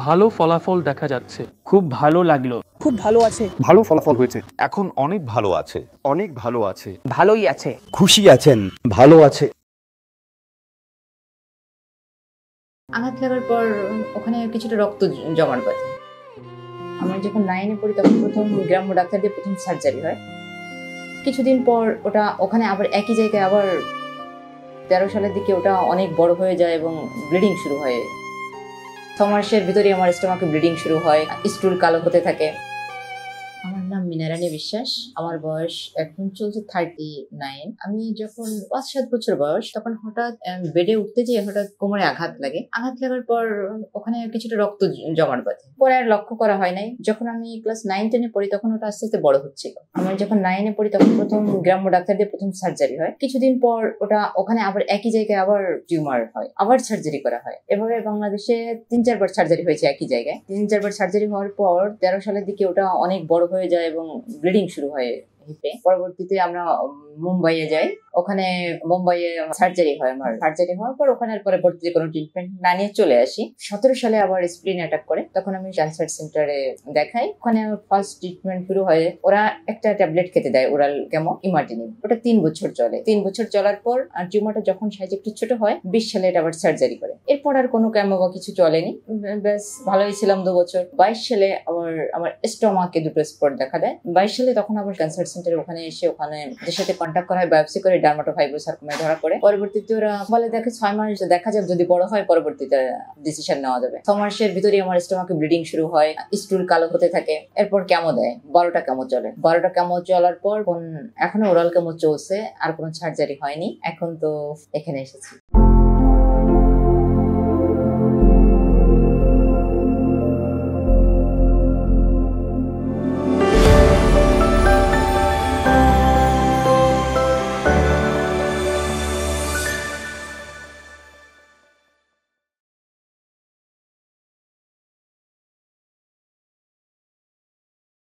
ভালো ফলাফল দেখা যাচ্ছে। খুব ভালো লাগলো। খুব ভালো আছে। ভালো ফলাফল হয়েছে। এখন অনেক ভালো আছে। অনেক ভালো আছে। ভালোই আছে। খুশি আছেন। ভালো আছে। আঘাত লাগার পর ওখানে কিছুটা রক্ত জমাট বাঁধে। আমরা যখন 9-এ পড়ি তখন প্রথম গ্রাম্য ডাক্তার দিয়ে প্রথম সার্জারি হয়। কিছুদিন পর ওখানে আবার একই জায়গায় আবার 13 সালের দিকে ওটা অনেক বড় হয়ে যায় এবং ব্লিডিং শুরু হয়। 6 মাসের ভিতরে আমার স্টোমাকে ব্লিডিং শুরু হয়, স্টুল কালো হতে থাকে। আমার নাম মিনারানী বিশ্বাস। আমার বয়স এখন চলছে 39। আমি যখন 5-7 বছর বয়স তখন হঠাৎ বেডে উঠতে যেয়ে হঠাৎ কোমরে আঘাত লাগে। আঘাত লাগার পর ওখানে কিছুটা রক্ত জমাট বাঁধে। পরে আর লক্ষ্য করা হয় নাই। যখন আমি ক্লাস 9-10-এ পড়ি তখন ওটা আস্তে আস্তে বড় হচ্ছিল। আমি যখন 9-এ পড়ি তখন প্রথম গ্রাম্য ডাক্তার দিয়ে প্রথম সার্জারি হয়। কিছুদিন পর ওখানে আবার একই জায়গায় আবার টিউমার হয়, আবার সার্জারি করা হয়। এভাবে বাংলাদেশে 3-4 বার সার্জারি হয়েছে একই জায়গায়। 3-4 বার সার্জারি হওয়ার পর 13 সালের দিকে ওটা অনেক বড় হয়ে যায় এবং ব্লিডিং শুরু হয় হিপে। পরবর্তীতে আমরা মুম্বাইয়ে যাই। ওখানে মুম্বাইয়ে সার্জারি হয়। আমার সার্জারি হওয়ার পর ওখানে পরবর্তীতে কোনো ট্রিটমেন্ট না নিয়ে চলে আসি। 17 সালে আবার স্প্লিন অ্যাটাক করে, তখন আমি ক্যান্সার সেন্টারে দেখাই। ওখানে ফার্স্ট ট্রিটমেন্ট শুরু হয়। ওরা একটা ট্যাবলেট খেতে দেয়, ওরাল কেমো ইমার্টিনিব। ওটা 3 বছর চলে। 3 বছর চলার পর টিউমারটা যখন সাইজে একটু ছোট হয় 20 সালে এটা আবার সার্জারি করে। এরপর আর কোনো কেমো বা কিছু চলেনি, বেশ ভালোই ছিলাম 2 বছর। 22 সালে আমার স্টোমাকে দুটো স্পট দেখা দেয়। 22 সালে তখন আবার ক্যান্সার সেন্টারে ওখানে এসে ওখানে ওদের সাথে কন্ট্যাক্ট করা হয়, বায়োপসি করে ডার্মাটোফাইব্রোসার্কোমা ধরা পড়ে। পরবর্তীতে ওরা বলে দেখে 6 মাস দেখা যাক, যদি বড় হয় পরবর্তীতে ডিসিশন নেওয়া যাবে। 6 মাসের ভিতরে আমার স্টোমাকে ব্লিডিং শুরু হয়, স্টুল কালো হতে থাকে। এরপর কেমো দেয়, 12টা কেমো চলে। 12টা কেমো চলার পর এখনো ওরাল কেমো চলছে, আর কোনো সার্জারি হয়নি। এখন তো এখানে এসেছি।